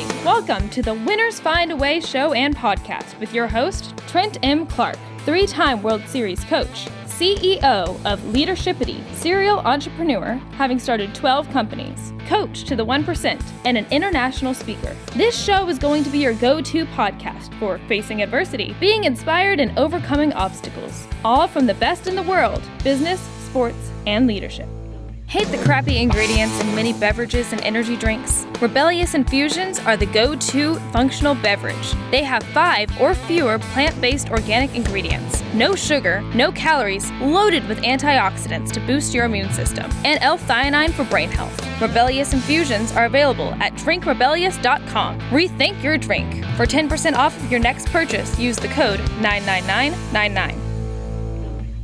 Hi, welcome to the Winners Find a Way show and podcast with your host, Trent M. Clark, 3-time World Series coach, CEO of Leadershipity, serial entrepreneur, having started 12 companies, coach to the 1%, and an international speaker. This show is going to be your go-to podcast for facing adversity, being inspired, and overcoming obstacles, all from the best in the world, business, sports, and leadership. Hate the crappy ingredients in many beverages and energy drinks? Rebellious Infusions are the go-to functional beverage. They have 5 or fewer plant-based organic ingredients, no sugar, no calories, loaded with antioxidants to boost your immune system, and L-theanine for brain health. Rebellious Infusions are available at drinkrebellious.com. Rethink your drink. For 10% off of your next purchase, use the code 99999.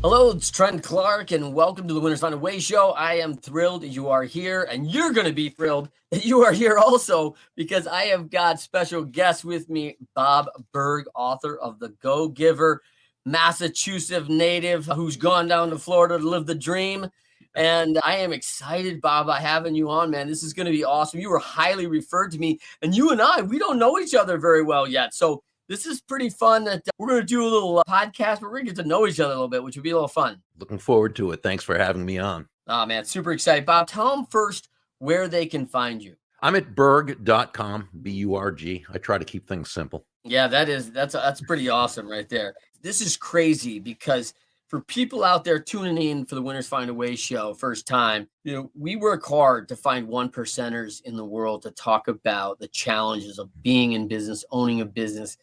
Hello, it's Trent Clark, and welcome to the Winners Find a Way show. I am thrilled you are here, and you're going to be thrilled that you are here also, because I have got special guests with me, Bob Burg, author of The Go-Giver, Massachusetts native who's gone down to Florida to live the dream. And I am excited, Bob, about having you on, man. This is going to be awesome. You were highly referred to me, and you and I, we don't know each other very well yet. So this is pretty fun that we're going to do a little podcast, but we're going to get to know each other a little bit, which would be a little fun. Looking forward to it. Thanks for having me on. Oh, man, super excited. Bob, tell them first where they can find you. I'm at burg.com, B-U-R-G. I try to keep things simple. Yeah, that's pretty awesome right there. This is crazy because for people out there tuning in for the Winners Find a Way show first time, we work hard to find 1%ers in the world to talk about the challenges of being in business, owning a business.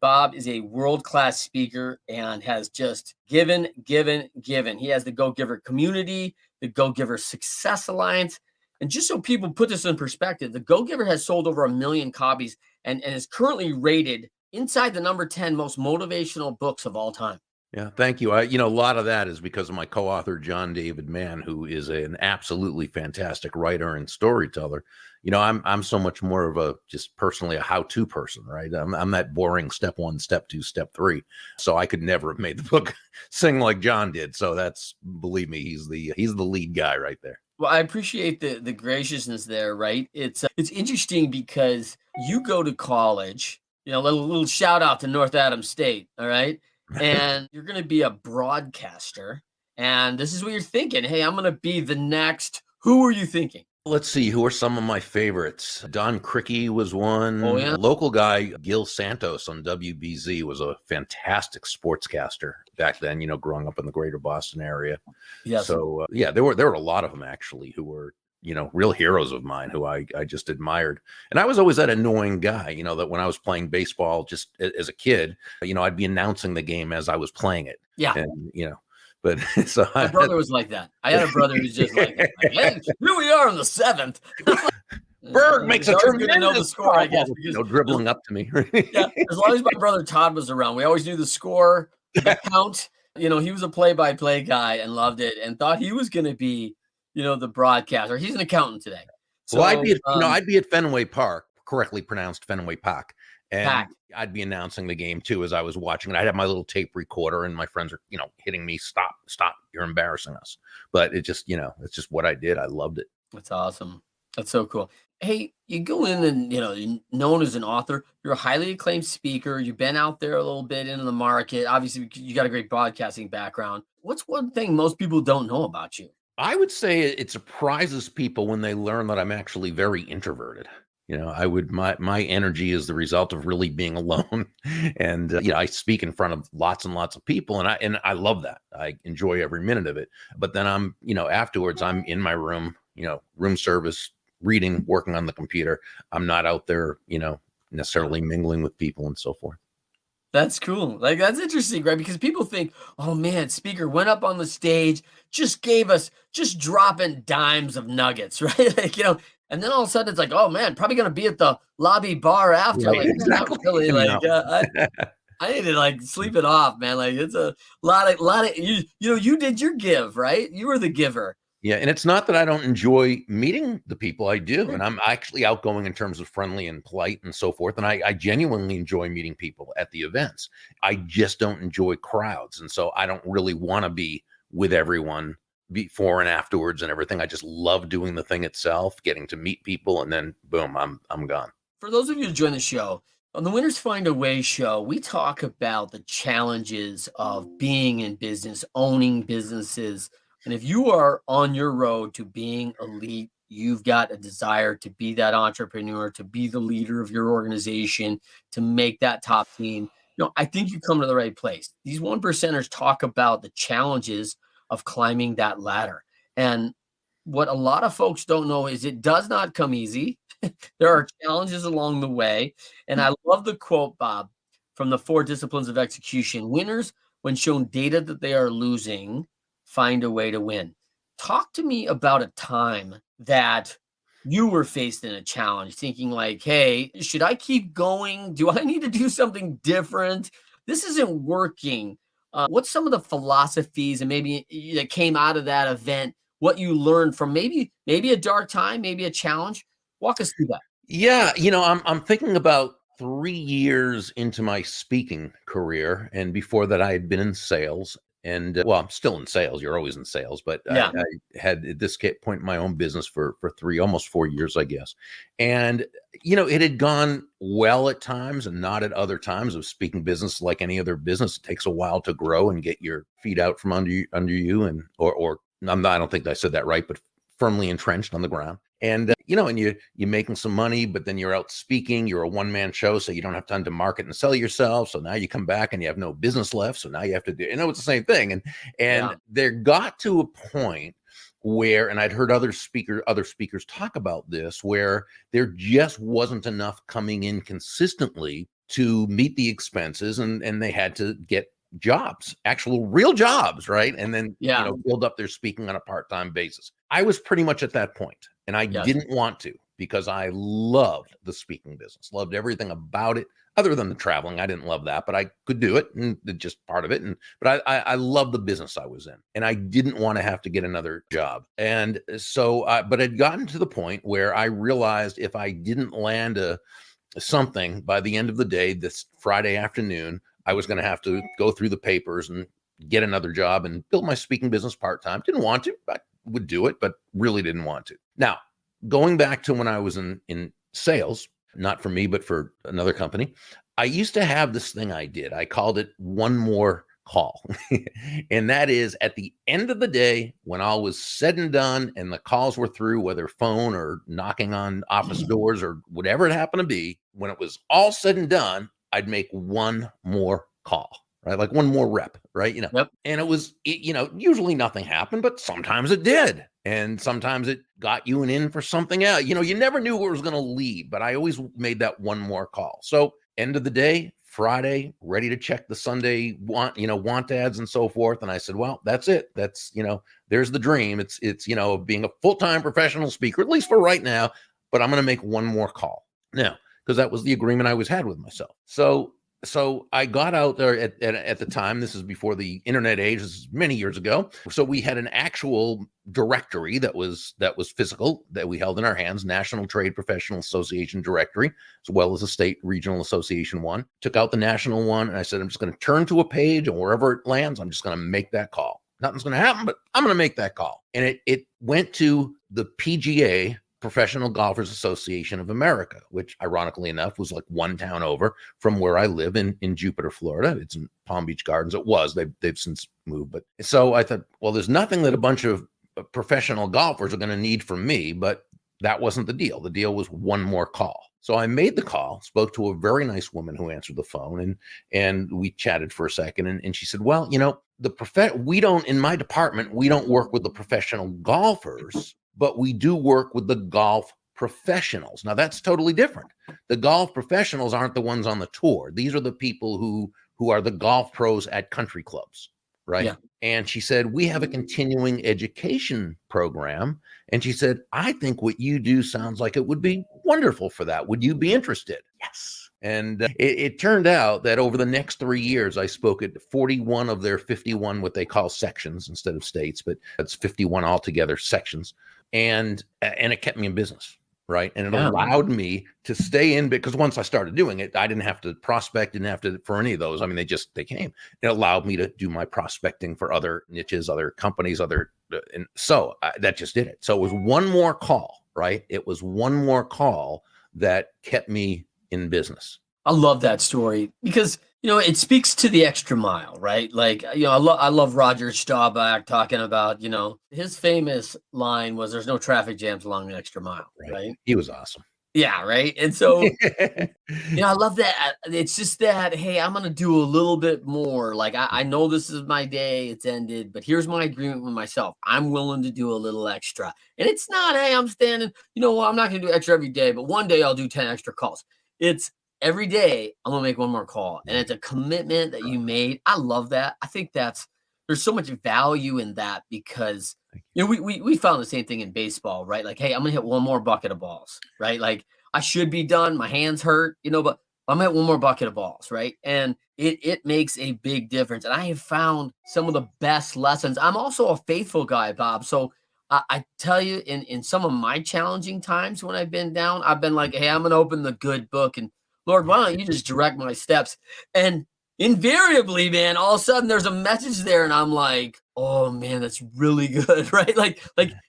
Bob is a world-class speaker and has just given. He has the Go-Giver community, the Go-Giver Success Alliance. And just so people put this in perspective, the Go-Giver has sold over 1 million copies and is currently rated inside the number 10 most motivational books of all time. Yeah, thank you. A lot of that is because of my co-author, John David Mann, who is an absolutely fantastic writer and storyteller. I'm so much more of just personally a how-to person, right? I'm that boring step 1, step 2, step 3. So I could never have made the book sing like John did. So believe me, he's the lead guy right there. Well, I appreciate the graciousness there, right? It's interesting because you go to college, little shout out to North Adams State, all right? And you're going to be a broadcaster. And this is what you're thinking. Hey, I'm going to be the next. Who were you thinking? Let's see. Who are some of my favorites? Don Criqui was one. Oh, yeah. Local guy, Gil Santos on WBZ was a fantastic sportscaster back then, growing up in the greater Boston area. Yes. So, there were a lot of them actually who were, real heroes of mine who I just admired. And I was always that annoying guy, that when I was playing baseball just as a kid, I'd be announcing the game as I was playing it. Yeah. And, but so my brother was like that. I had a brother who's just like hey, here we are in the 7th. Burg makes a tremendous know the score, I guess. Dribbling up to me. Yeah, as long as my brother Todd was around, we always knew the score, the count. He was a play-by-play guy and loved it and thought he was going to be, the broadcaster. He's an accountant today. So, well, I'd be at Fenway Park, correctly pronounced Fenway Park. And I'd be announcing the game too as I was watching it. I'd have my little tape recorder and my friends are, hitting me, stop, you're embarrassing us. But it just, it's just what I did. I loved it. That's awesome. That's so cool. Hey, you go in and, you're known as an author. You're a highly acclaimed speaker. You've been out there a little bit into the market. Obviously, you got a great broadcasting background. What's one thing most people don't know about you? I would say it surprises people when they learn that I'm actually very introverted. My energy is the result of really being alone. And, I speak in front of lots and lots of people and I love that. I enjoy every minute of it. But then I'm, afterwards I'm in my room, room service, reading, working on the computer. I'm not out there, necessarily mingling with people and so forth. That's cool. Like, that's interesting, right? Because people think, oh man, speaker went up on the stage, just dropping dimes of nuggets, right? And then all of a sudden it's like, oh man, probably going to be at the lobby bar after. Right, like, exactly. Not really. Like, I need to sleep it off, man. Like, it's a lot of, you did your give, right? You were the giver. Yeah. And it's not that I don't enjoy meeting the people. I do. And I'm actually outgoing in terms of friendly and polite and so forth. And I genuinely enjoy meeting people at the events. I just don't enjoy crowds. And so I don't really want to be with everyone before and afterwards and everything. I just love doing the thing itself, getting to meet people, and then boom, I'm gone. For those of you who join the show, on the Winners Find a Way show, we talk about the challenges of being in business, owning businesses. And if you are on your road to being elite, you've got a desire to be that entrepreneur, to be the leader of your organization, to make that top team. I think you come to the right place. These one percenters talk about the challenges of climbing that ladder. And what a lot of folks don't know is it does not come easy. There are challenges along the way. And I love the quote, Bob, from the 4 disciplines of execution. Winners, when shown data that they are losing, find a way to win. Talk to me about a time that you were faced in a challenge, thinking like, hey, should I keep going? Do I need to do something different? This isn't working. What's some of the philosophies and maybe that came out of that event? What you learned from maybe a dark time, maybe a challenge? Walk us through that. Yeah, I'm thinking about 3 years into my speaking career, and before that, I had been in sales. And well, I'm still in sales. You're always in sales, but Yeah. I had at this point my own business for almost 4 years, I guess. And it had gone well at times and not at other times. Of speaking business, like any other business, it takes a while to grow and get your feet out from under you, and or I don't think I said that right, but firmly entrenched on the ground. And and you're making some money, but then you're out speaking. You're a one-man show, so you don't have time to market and sell yourself. So now you come back and you have no business left. So now you have to do. It's the same thing. And Yeah. there got to a point where, and I'd heard other speakers talk about this, where there just wasn't enough coming in consistently to meet the expenses, and they had to get jobs, actual real jobs, right? And then Yeah. build up their speaking on a part-time basis. I was pretty much at that point, and I Yes. didn't want to, because I loved the speaking business, loved everything about it, other than the traveling. I didn't love that, but I could do it, and it's just part of it. But I loved the business I was in, and I didn't want to have to get another job. And so, but I'd gotten to the point where I realized if I didn't land something by the end of the day, this Friday afternoon, I was going to have to go through the papers and get another job and build my speaking business part-time. Didn't want to, I would do it, but really didn't want to. Now, going back to when I was in sales, not for me, but for another company, I used to have this thing I did. I called it one more call. And that is, at the end of the day, when all was said and done and the calls were through, whether phone or knocking on office doors or whatever it happened to be, when it was all said and done, I'd make one more call, right? Like one more rep, right? Yep. And it was, usually nothing happened, but sometimes it did. And sometimes it got you an in for something else. You never knew where it was going to lead, but I always made that one more call. So end of the day, Friday, ready to check the Sunday want ads and so forth. And I said, well, that's it. That's, there's the dream. It's being a full-time professional speaker, at least for right now, but I'm going to make one more call now, because that was the agreement I had with myself. So I got out there at the time. This is before the internet age. This is many years ago. So we had an actual directory that was physical, that we held in our hands, National Trade Professional Association directory, as well as a state regional association one. Took out the national one, and I said, I'm just going to turn to a page, and wherever it lands, I'm just going to make that call. Nothing's going to happen, but I'm going to make that call. And it went to the PGA, Professional Golfers Association of America, which ironically enough was like one town over from where I live in Jupiter, Florida. It's in Palm Beach Gardens. It was. They've since moved. But so I thought, well, there's nothing that a bunch of professional golfers are going to need from me, but that wasn't the deal. The deal was one more call. So I made the call, spoke to a very nice woman who answered the phone, and we chatted for a second. And she said, well, we don't, in my department, we don't work with the professional golfers, but we do work with the golf professionals. Now that's totally different. The golf professionals aren't the ones on the tour. These are the people who are the golf pros at country clubs, right? Yeah. And she said, we have a continuing education program. And she said, I think what you do sounds like it would be wonderful for that. Would you be interested? Yes. And it turned out that over the next 3 years, I spoke at 41 of their 51, what they call sections instead of states, but that's 51 altogether sections. And it kept me in business, right? And it allowed me to stay in, because once I started doing it, I didn't have to prospect, didn't have to for any of those. I mean, they came. It allowed me to do my prospecting for other niches, other companies, and so that just did it. So it was one more call, right? It was one more call that kept me in business. I love that story because, it speaks to the extra mile, right? Like, I love Roger Staubach talking about, his famous line was there's no traffic jams along the extra mile, right? He was awesome. Yeah, right. And so, I love that. It's just that, hey, I'm going to do a little bit more. Like, I know this is my day, it's ended, but here's my agreement with myself. I'm willing to do a little extra. And it's not, hey, I'm standing, I'm not going to do extra every day, but one day I'll do 10 extra calls. It's every day I'm going to make one more call. And it's a commitment that you made. I love that. I think there's so much value in that because we found the same thing in baseball, right? Like, hey, I'm gonna hit one more bucket of balls, right? Like I should be done. My hands hurt, but I'm gonna hit one more bucket of balls, right? And it makes a big difference. And I have found some of the best lessons. I'm also a faithful guy, Bob. So I tell you, in some of my challenging times when I've been down, I've been like, hey, I'm gonna open the good book and Lord, why don't you just direct my steps? And invariably, man, all of a sudden there's a message there, and I'm like, oh man, that's really good, right? Like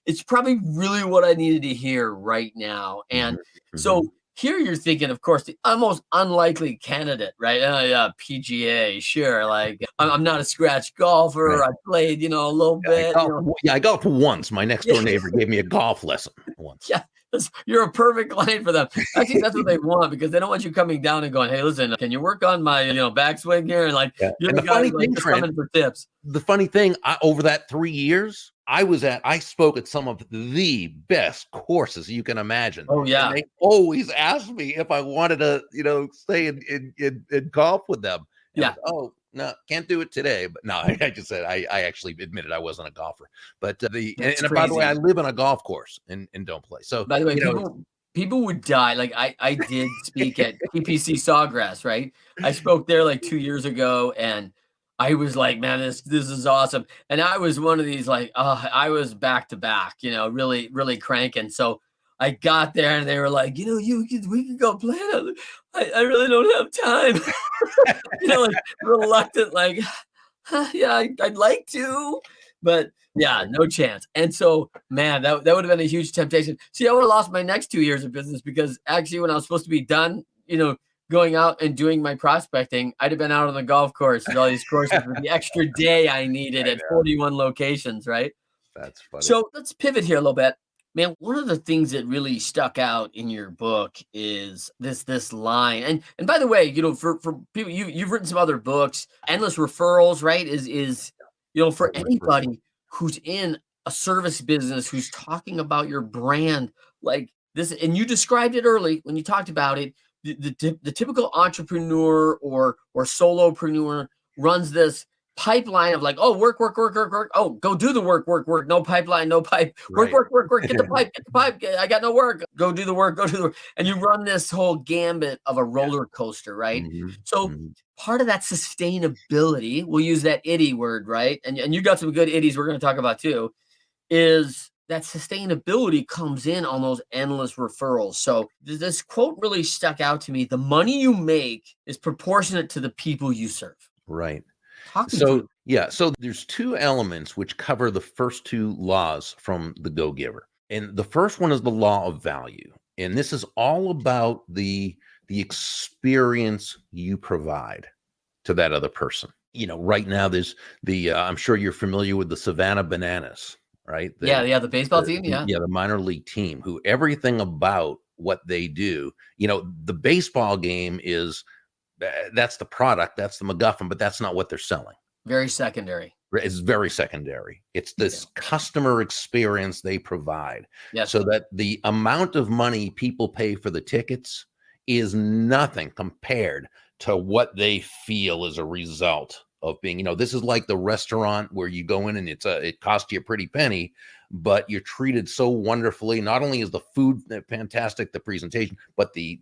it's probably really what I needed to hear right now. And so here you're thinking, of course, the almost unlikely candidate, right? Oh yeah, PGA, sure. Like I'm not a scratch golfer. Right. I played, a little bit. I golfed once. My next door neighbor gave me a golf lesson once. Yeah. You're a perfect client for them. I think that's what they want because they don't want you coming down and going, hey, listen, can you work on my, backswing here? And like, you're and the guy like, coming for tips. The funny thing, over that 3 years, I spoke at some of the best courses you can imagine. Oh yeah. And they always asked me if I wanted to, stay in golf with them. And oh, no, can't do it today. But no, I just said I actually admitted I wasn't a golfer. But and by the way, I live on a golf course and don't play. So by the way, people would die. Like I did speak at PPC Sawgrass, right? I spoke there like 2 years ago, and I was like, man, this is awesome. And I was one of these like, I was back to back, really, really cranking. So I got there and they were like, we can go play. I really don't have time. Like reluctant, like, yeah, I'd like to, but yeah, no chance. And so, man, that would have been a huge temptation. See, I would have lost my next 2 years of business because actually when I was supposed to be done, going out and doing my prospecting, I'd have been out on the golf course with all these courses for the extra day I needed at 41 locations, right? That's funny. So let's pivot here a little bit. Man, one of the things that really stuck out in your book is this line. And by the way, for people, you've written some other books. Endless Referrals, right? Is for anybody who's in a service business who's talking about your brand like this, and you described it early when you talked about it. The typical entrepreneur or solopreneur runs this pipeline of like, oh, work. Oh, go do the work. No pipeline, no pipe. Work. Get the pipe. I got no work. Go do the work. And you run this whole gambit of a roller coaster, right? So part of that sustainability, we'll use that itty word, right? And you got some good itties we're going to talk about too, is that sustainability comes in on those endless referrals. So this quote really stuck out to me. The money you make is proportionate to the people you serve. Right. So there's two elements which cover the first two laws from the Go-Giver. And the first one is the law of value. And this is all about the experience you provide to that other person. Right now there's I'm sure you're familiar with the Savannah Bananas, right? The baseball team. The minor league team, who everything about what they do, the baseball game is, that's the product, that's the MacGuffin, but that's not what they're selling. Very secondary. It's very secondary. It's this customer experience they provide. Yes. So that the amount of money people pay for the tickets is nothing compared to what they feel as a result of being, this is like the restaurant where you go in and it costs you a pretty penny, but you're treated so wonderfully. Not only is the food fantastic, the presentation, but the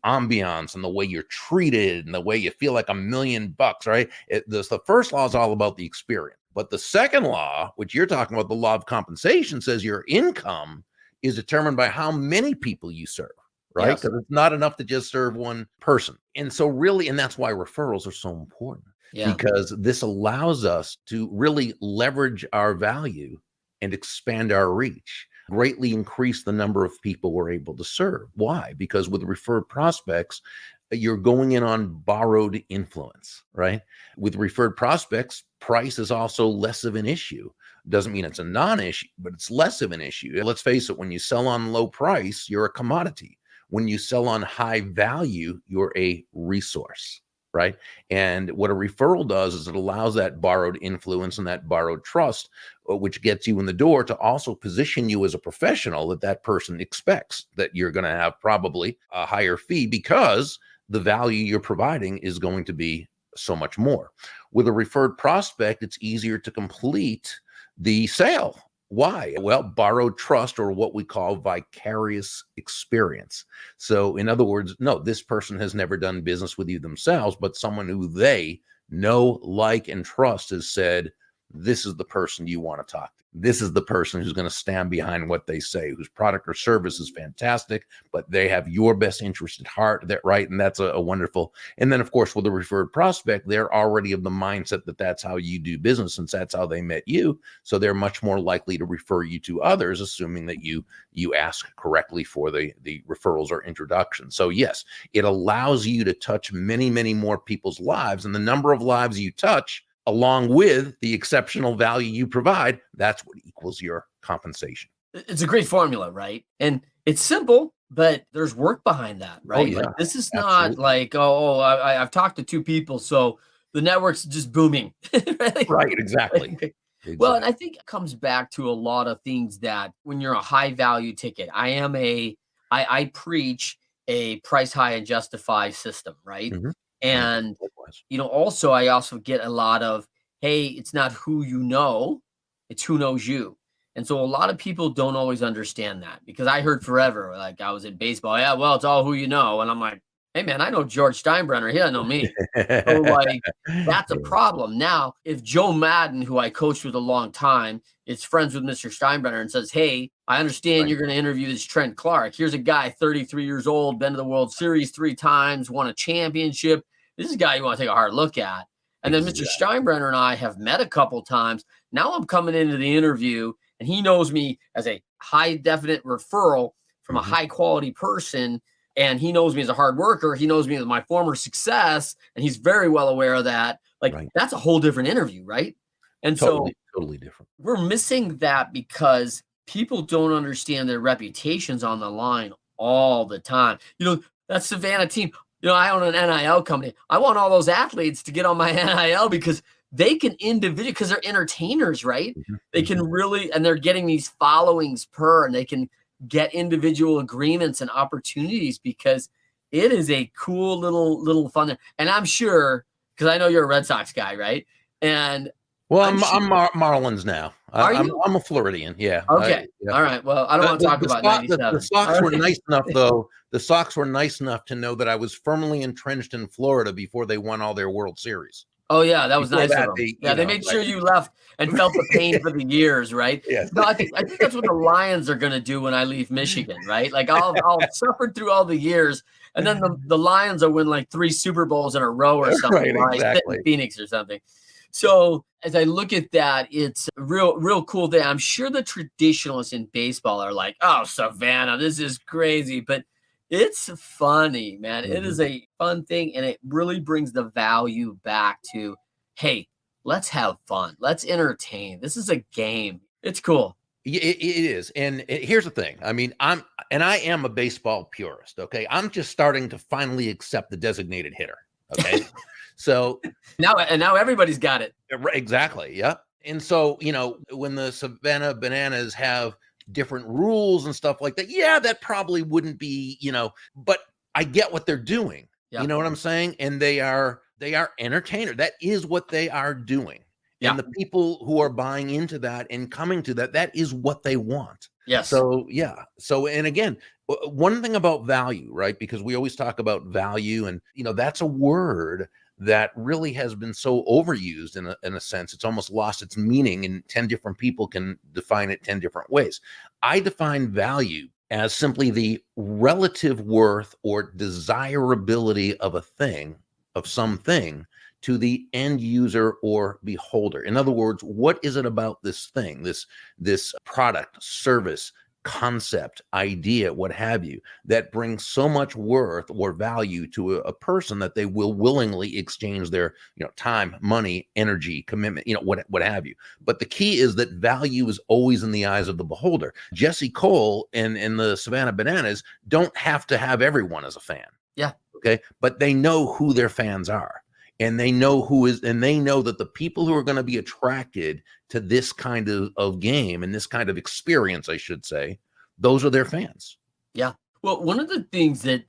ambiance and the way you're treated and the way you feel like $1 million, right? The first law is all about the experience. But the second law, which you're talking about, the law of compensation, says your income is determined by how many people you serve. Right? Because it's not enough to just serve one person. And so really, and that's why referrals are so important. Because this allows us to really leverage our value and expand our reach. greatly increase the number of people we're able to serve. Why? Because with referred prospects, you're going in on borrowed influence, right? With referred prospects, price is also less of an issue. Doesn't mean it's a non-issue, but it's less of an issue. Let's face it, when you sell on low price, you're a commodity. When you sell on high value, you're a resource, right? And what a referral does is it allows that borrowed influence and that borrowed trust, which gets you in the door, to also position you as a professional that person expects that you're going to have probably a higher fee because the value you're providing is going to be so much more. With a referred prospect, it's easier to complete the sale. Why? Well, borrowed trust, or what we call vicarious experience. So in other words, no, this person has never done business with you themselves, but someone who they know, like, and trust has said, this is the person you want to talk to. This is the person who's going to stand behind what they say, whose product or service is fantastic, but they have your best interest at heart. That right. And that's a wonderful. And then, of course, with a referred prospect, they're already of the mindset that that's how you do business, since that's how they met you. So they're much more likely to refer you to others, assuming that you ask correctly for the referrals or introductions. So yes, it allows you to touch many, many more people's lives, and the number of lives you touch, along with the exceptional value you provide, that's what equals your compensation. It's a great formula, right? And it's simple, but there's work behind that, right? Oh, yeah. Like, this is Absolutely. not like, I've talked to two people, so the network's just booming. Right? Right, exactly. Well, Exactly. and I think it comes back to a lot of things that when you're a high value ticket, I preach a price high and justify system, right? Mhm. And Likewise. also, I also get a lot of, hey, it's not who you know, it's who knows you. And so a lot of people don't always understand that, because I heard forever, like I was in baseball. Yeah, well, it's all who you know. And I'm like, hey, man, I know George Steinbrenner. He doesn't know me. So, like, that's a problem. Now, if Joe Madden, who I coached with a long time, is friends with Mr. Steinbrenner and says, hey, I understand Right. you're going to interview this Trent Clark. Here's a guy, 33 years old, been to the World Series 3 times, won a championship. This is a guy you want to take a hard look at. And then Mr. Exactly. Steinbrenner and I have met a couple times. Now I'm coming into the interview, and he knows me as a high definite referral from a Mhm. high quality person. And he knows me as a hard worker. He knows me as my former success, and he's very well aware of that. Like, Right. that's a whole different interview, right? And so Totally different. we're missing that because people don't understand their reputations on the line all the time. That Savannah team, I own an NIL company. I want all those athletes to get on my NIL because they can individually, because they're entertainers, right? Mhm. They can Mhm. really, and they're getting these followings and they can get individual agreements and opportunities because it is a cool little fun. And I'm sure, because I know you're a Red Sox guy, right? And Well, I'm sure. I'm Marlins now. Are I'm you? I'm a Floridian. Yeah. Okay. Yeah. All right. Well, I don't want to talk about The 97. Sox All were right. nice enough, though. The Sox were nice enough to know that I was firmly entrenched in Florida before they won all their World Series. Oh, yeah, that was Before nice of that, them. they, Yeah, they made sure right. you left and felt the pain for the years, right? Yes. No, I think that's what the Lions are gonna do when I leave Michigan, right? Like, I'll suffer through all the years, and then the Lions will win like 3 Super Bowls in a row or something Right. while I sit in Exactly. Phoenix or something. So as I look at that, it's a real cool thing. I'm sure the traditionalists in baseball are like, oh, Savannah, this is crazy. But it's funny, man. It Mhm. is a fun thing, and it really brings the value back to, hey, let's have fun. Let's entertain. This is a game. It's cool. It is. And here's the thing. I mean, I am a baseball purist. Okay. I'm just starting to finally accept the designated hitter. Okay. So Now everybody's got it. Exactly. Yeah. And so, when the Savannah Bananas have different rules and stuff like that, yeah, that probably wouldn't be, but I get what they're doing. Yeah. You know what I'm saying? And they are entertainer. That is what they are doing. Yeah. And the people who are buying into that and coming to that is what they want. Yes. So, yeah. So, and again, one thing about value, right? Because we always talk about value, and, that's a word that really has been so overused in a sense. It's almost lost its meaning, and 10 different people can define it 10 different ways. I define value as simply the relative worth or desirability of a thing, of something, to the end user or beholder. In other words, what is it about this thing, this product, service, concept, idea, what have you, that brings so much worth or value to a person that they will willingly exchange their, time, money, energy, commitment, what have you. But the key is that value is always in the eyes of the beholder. Jesse Cole and the Savannah Bananas don't have to have everyone as a fan. Yeah. Okay. But they know who their fans are. And they know they know that the people who are going to be attracted to this kind of game and this kind of experience, I should say, those are their fans. Yeah. Well, one of the things that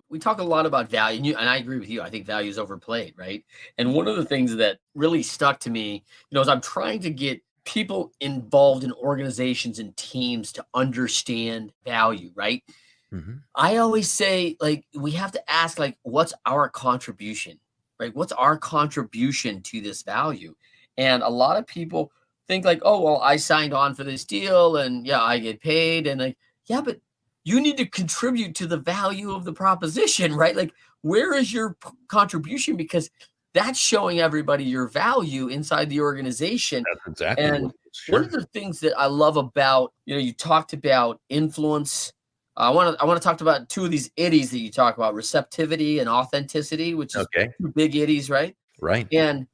we talk a lot about value, and I agree with you. I think value is overplayed, right? And one of the things that really stuck to me, as I'm trying to get people involved in organizations and teams to understand value, right? Mm-hmm. I always say, we have to ask, what's our contribution? Right? What's our contribution to this value? And a lot of people think oh, well, I signed on for this deal and I get paid. And but you need to contribute to the value of the proposition, right? Where is your contribution? Because that's showing everybody your value inside the organization. That's exactly. And one of the things that I love about, you talked about influence. I want to talk about two of these iddies that you talk about, receptivity and authenticity, which is two big iddies, right? Right. And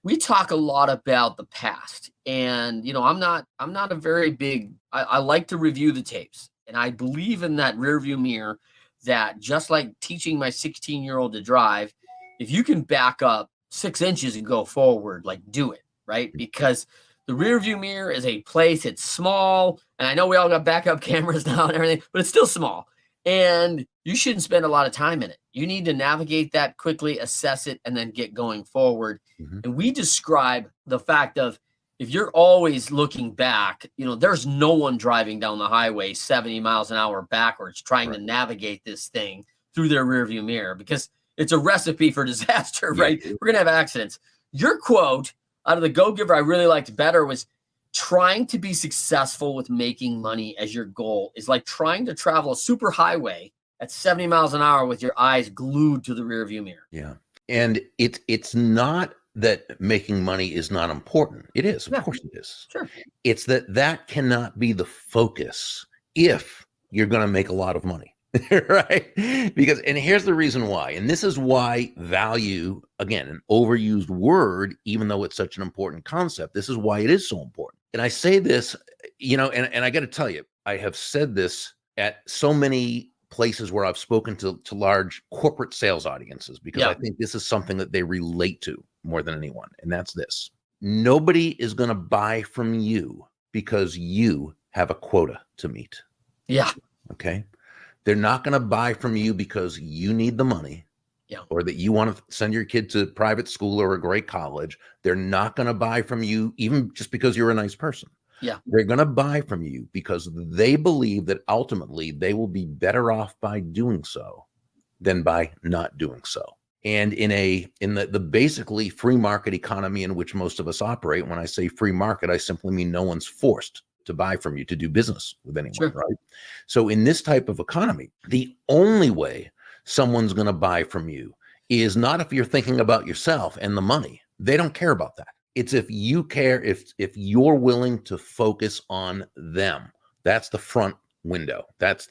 we talk a lot about the past. And, I'm not a very big, I like to review the tapes. And I believe in that rear view mirror that just like teaching my 16-year-old to drive, if you can back up 6 inches and go forward, do it, right? Because the rear view mirror is a place, it's small. And I know we all got backup cameras now and everything, but it's still small. And you shouldn't spend a lot of time in it. You need to navigate that quickly, assess it, and then get going forward. Mm-hmm. And we describe the fact of if you're always looking back, there's no one driving down the highway 70 miles an hour backwards trying to navigate this thing through their rear view mirror because it's a recipe for disaster, right? We're going to have accidents. Your quote out of the Go Giver I really liked better was trying to be successful with making money as your goal is like trying to travel a super highway at 70 miles an hour with your eyes glued to the rearview mirror. Yeah. And it's not that making money is not important. It is. Of course it is. Sure. It's that cannot be the focus if you're going to make a lot of money. Right? Because, and here's the reason why, and this is why value, again, an overused word, even though it's such an important concept, this is why it is so important. And I say this, and I got to tell you, I have said this at so many places where I've spoken to large corporate sales audiences, because I think this is something that they relate to more than anyone. And that's this. Nobody is going to buy from you because you have a quota to meet. Yeah. Okay. They're not going to buy from you because you need the money or that you want to send your kid to private school or a great college. They're not going to buy from you even just because you're a nice person. Yeah. They're going to buy from you because they believe that ultimately they will be better off by doing so than by not doing so. And in the basically free market economy in which most of us operate, when I say free market, I simply mean no one's forced to buy from you to do business with anyone, right? So in this type of economy, the only way someone's going to buy from you is not if you're thinking about yourself and the money. They don't care about that. It's if you care, if you're willing to focus on them. That's the front window. That's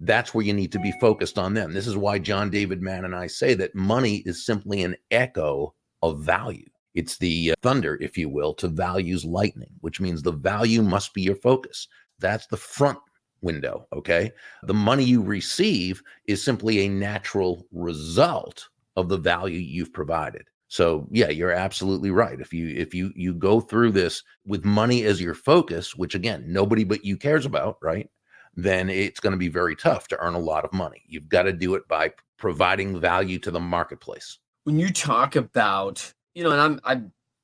that's where you need to be focused on them. This is why John David Mann and I say that money is simply an echo of value. It's the thunder, if you will, to value's lightning, which means the value must be your focus. That's the front window, okay? The money you receive is simply a natural result of the value you've provided. So yeah, you're absolutely right. If you go through this with money as your focus, which again, nobody but you cares about, right? Then it's going to be very tough to earn a lot of money. You've got to do it by providing value to the marketplace. When you talk about, and I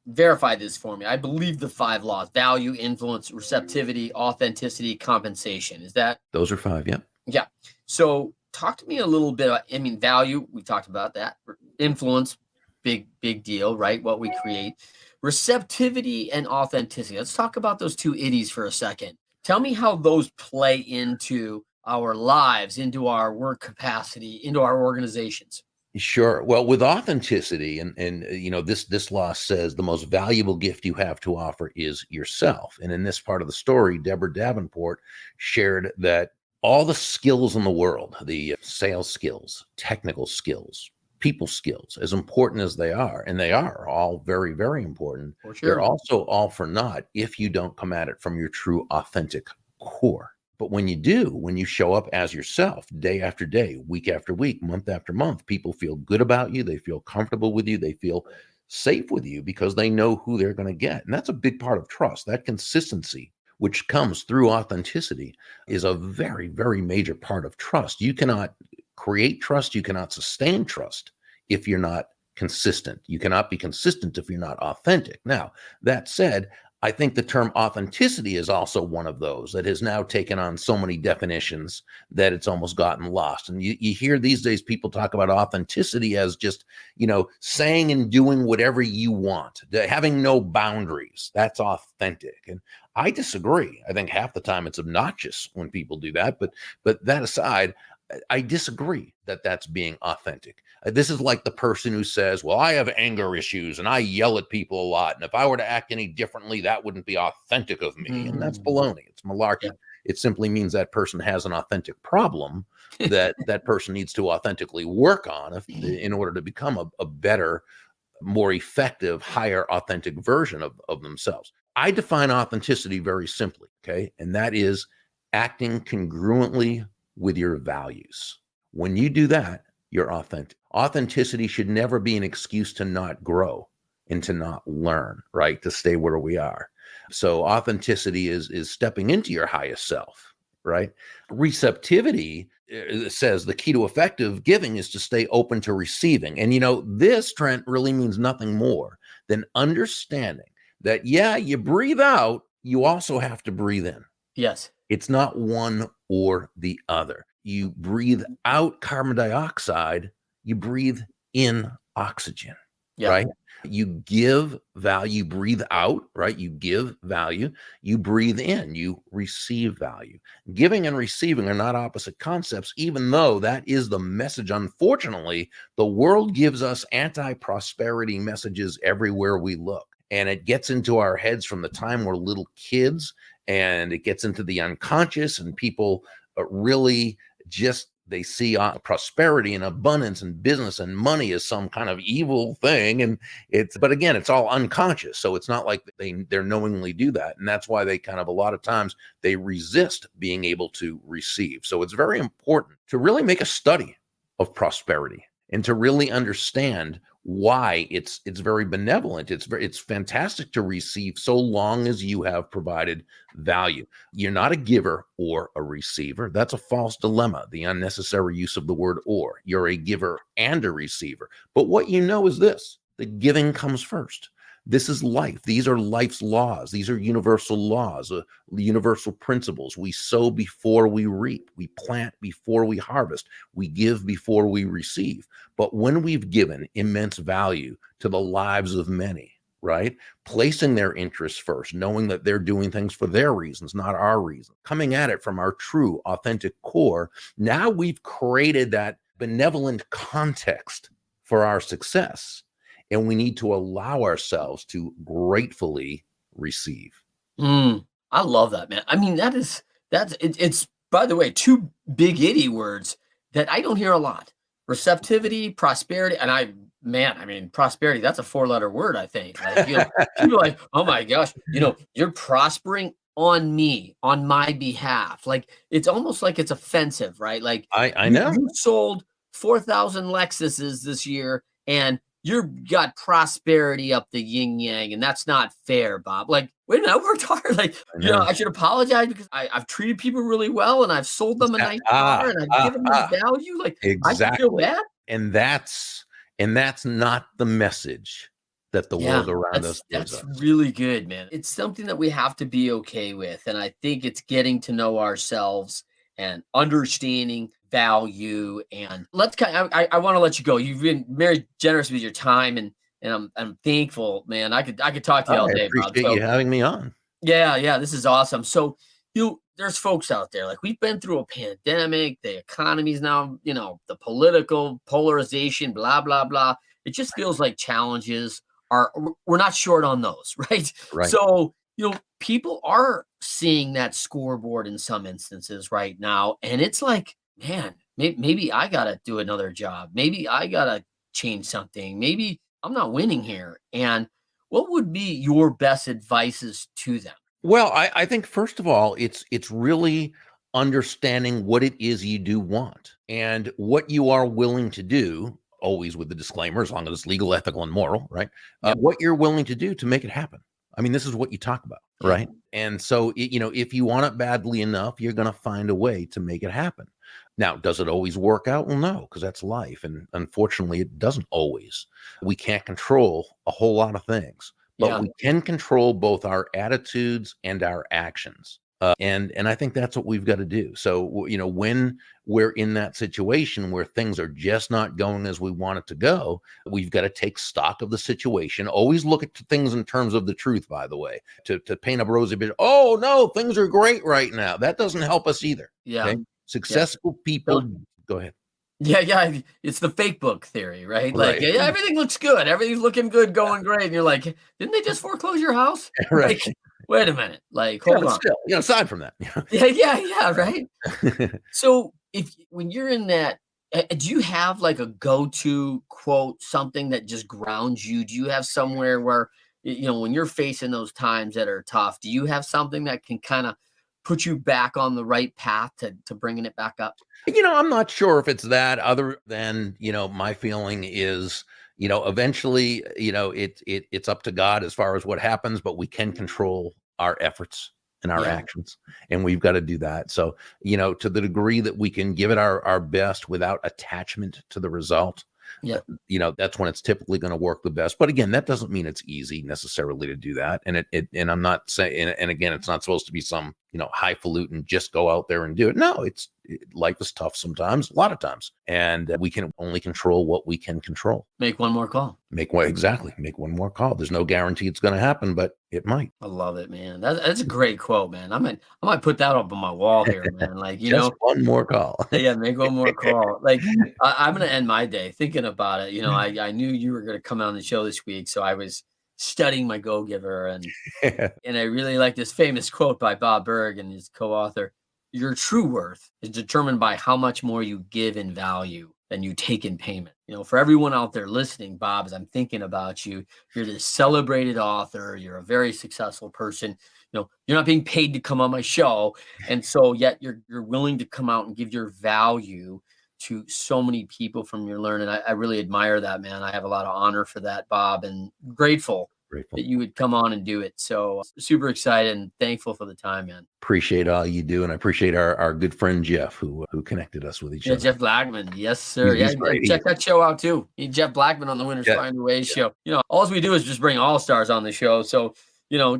verified this for me, I believe the 5 laws: value, influence, receptivity, authenticity, compensation. Is that? Those are 5. Yeah. Yeah. So talk to me a little bit about, value. We talked about that. Influence, big deal, right? What we create. Receptivity and authenticity. Let's talk about those two iddies for a second. Tell me how those play into our lives, into our work capacity, into our organizations. Sure. Well, with authenticity, and this law says the most valuable gift you have to offer is yourself. And in this part of the story, Deborah Davenport shared that all the skills in the world, the sales skills, technical skills, people skills, as important as they are, and they are all very, very important, For they're sure. also all for naught if you don't come at it from your true authentic core. But when you do, when you show up as yourself day after day, week after week, month after month, people feel good about you. They feel comfortable with you. They feel safe with you because they know who they're going to get. And that's a big part of trust. That consistency, which comes through authenticity, is a very, very major part of trust. You cannot create trust. You cannot sustain trust if you're not consistent. You cannot be consistent if you're not authentic. Now, that said, I think the term authenticity is also one of those that has now taken on so many definitions that it's almost gotten lost. And you hear these days people talk about authenticity as just, saying and doing whatever you want, having no boundaries. That's authentic. And I disagree. I think half the time it's obnoxious when people do that. But that aside, I disagree that that's being authentic. This is like the person who says, well, I have anger issues and I yell at people a lot. And if I were to act any differently, that wouldn't be authentic of me. And that's baloney. It's malarkey. Yeah. It simply means that person has an authentic problem that that person needs to authentically work on in order to become a better, more effective, higher authentic version of themselves. I define authenticity very simply, okay? And that is acting congruently with your values. When you do that, you're authentic. Authenticity should never be an excuse to not grow and to not learn, right? To stay where we are. So authenticity is stepping into your highest self, right? Receptivity says the key to effective giving is to stay open to receiving. And this, Trent, really means nothing more than understanding that, yeah, you breathe out, you also have to breathe in. Yes. It's not one or the other. You breathe out carbon dioxide, you breathe in oxygen, right? You give value, breathe out, right? You give value, you breathe in, you receive value. Giving and receiving are not opposite concepts, even though that is the message. Unfortunately, the world gives us anti-prosperity messages everywhere we look. And it gets into our heads from the time we're little kids, and it gets into the unconscious, and people really just, they see prosperity and abundance and business and money as some kind of evil thing. But again, it's all unconscious. So it's not like they're knowingly do that. And that's why they kind of, a lot of times they resist being able to receive. So it's very important to really make a study of prosperity and to really understand why it's very benevolent. It's fantastic to receive so long as you have provided value. You're not a giver or a receiver. That's a false dilemma, the unnecessary use of the word or. You're a giver and a receiver. But what you know is this: the giving comes first. This is life. These are life's laws. These are universal laws, universal principles. We sow before we reap. We plant before we harvest. We give before we receive. But when we've given immense value to the lives of many, right? Placing their interests first, knowing that they're doing things for their reasons, not our reasons, coming at it from our true, authentic core. Now we've created that benevolent context for our success. And we need to allow ourselves to gratefully receive. I love that, man. I mean, it's, by the way, two big itty words that I don't hear a lot: receptivity, prosperity. And prosperity, that's a 4-letter word, I think. Like, people are like, oh my gosh, you're prospering on me, on my behalf. Like, it's almost like it's offensive, right? Like, I know. You sold 4,000 Lexuses this year, and you've got prosperity up the yin yang, and that's not fair, Bob. Like, wait a minute, I worked hard. Like, I should apologize because I've treated people really well, and I've sold them a nice car, and I've given them value. Like, exactly. I should feel bad. And that's not the message that the world around us gives us. That's really good, man. It's something that we have to be okay with, and I think it's getting to know ourselves and understanding value. And I want to let you go. You've been very generous with your time, and I'm thankful, man. I could talk to you all day, Bob. I appreciate you having me on. Yeah, this is awesome. So there's folks out there, like we've been through a pandemic, the economy's now, the political polarization, blah, blah, blah. It just feels like challenges we're not short on those, right? Right. So, people are seeing that scoreboard in some instances right now. And it's like, man, maybe I got to do another job. Maybe I got to change something. Maybe I'm not winning here. And what would be your best advices to them? Well, I think first of all, it's really understanding what it is you do want and what you are willing to do, always with the disclaimer, as long as it's legal, ethical, and moral, right? Yep. What you're willing to do to make it happen. I mean, this is what you talk about, right? And so, if you want it badly enough, you're going to find a way to make it happen. Now, does it always work out? Well, no, because that's life. And unfortunately, it doesn't always. We can't control a whole lot of things. But we can control both our attitudes and our actions. And I think that's what we've got to do. So, when we're in that situation where things are just not going as we want it to go, we've got to take stock of the situation. Always look at things in terms of the truth, by the way, to paint a rosy picture. Oh, no, things are great right now. That doesn't help us either. Yeah. Okay? Successful people. Go ahead. Yeah. It's the fake book theory, right? Right. Like, everything looks good. Everything's looking good, going great. And you're like, didn't they just foreclose your house? Right. Like, wait a minute. Like, hold on. Still, aside from that. Yeah, right. So when you're in that, do you have like a go-to quote, something that just grounds you? Do you have somewhere where, when you're facing those times that are tough, do you have something that can kind of put you back on the right path to bringing it back up? I'm not sure if it's that, other than, my feeling is, eventually, it's up to God as far as what happens, but we can control our efforts and our actions, and we've got to do that. So, to the degree that we can give it our best without attachment to the result, that's when it's typically going to work the best. But again, that doesn't mean it's easy necessarily to do that. And and I'm not saying, and again, it's not supposed to be some, highfalutin, just go out there and do it. No, life is tough sometimes, a lot of times. And we can only control what we can control. Make one more call. Make one more call. There's no guarantee it's going to happen, but it might. I love it, man. That's a great quote, man. I might put that up on my wall here, man. Like, Just one more call. Yeah, make one more call. Like, I'm going to end my day thinking about it. I knew you were going to come on the show this week, so I was studying my Go-Giver, and I really like this famous quote by Bob Burg and his co-author. Your true worth is determined by how much more you give in value than you take in payment. For everyone out there listening, Bob, as I'm thinking about you, you're this celebrated author. You're a very successful person. You're not being paid to come on my show. And so yet you're willing to come out and give your value to so many people from your learning. I really admire that, man. I have a lot of honor for that, Bob, and grateful that you would come on and do it. So super excited and thankful for the time, man. Appreciate all you do. And I appreciate our good friend, Jeff, who connected us with each other. Jeff Blackman. Yes, sir. Check that show out too. Jeff Blackman on the Winners Find a Way show. All we do is just bring all-stars on the show. So,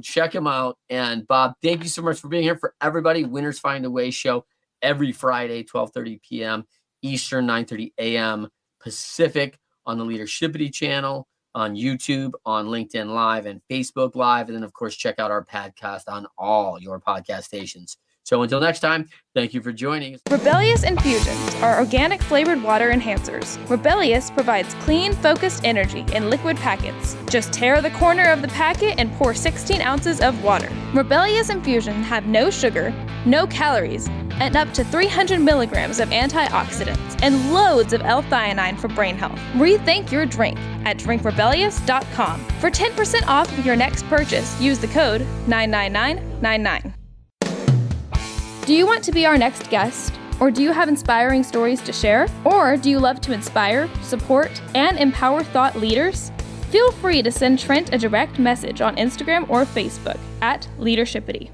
check him out. And Bob, thank you so much for being here. For everybody, Winners Find a Way show every Friday, 12:30 p.m. Eastern, 9:30 a.m. Pacific on the Leadershipity channel, on YouTube, on LinkedIn Live and Facebook Live. And then, of course, check out our podcast on all your podcast stations. So until next time, thank you for joining us. Rebellious Infusions are organic flavored water enhancers. Rebellious provides clean, focused energy in liquid packets. Just tear the corner of the packet and pour 16 ounces of water. Rebellious Infusions have no sugar, no calories, and up to 300 milligrams of antioxidants and loads of L-theanine for brain health. Rethink your drink at drinkrebellious.com. For 10% off of your next purchase, use the code 99999. Do you want to be our next guest? Or do you have inspiring stories to share? Or do you love to inspire, support, and empower thought leaders? Feel free to send Trent a direct message on Instagram or Facebook at Leadershipity.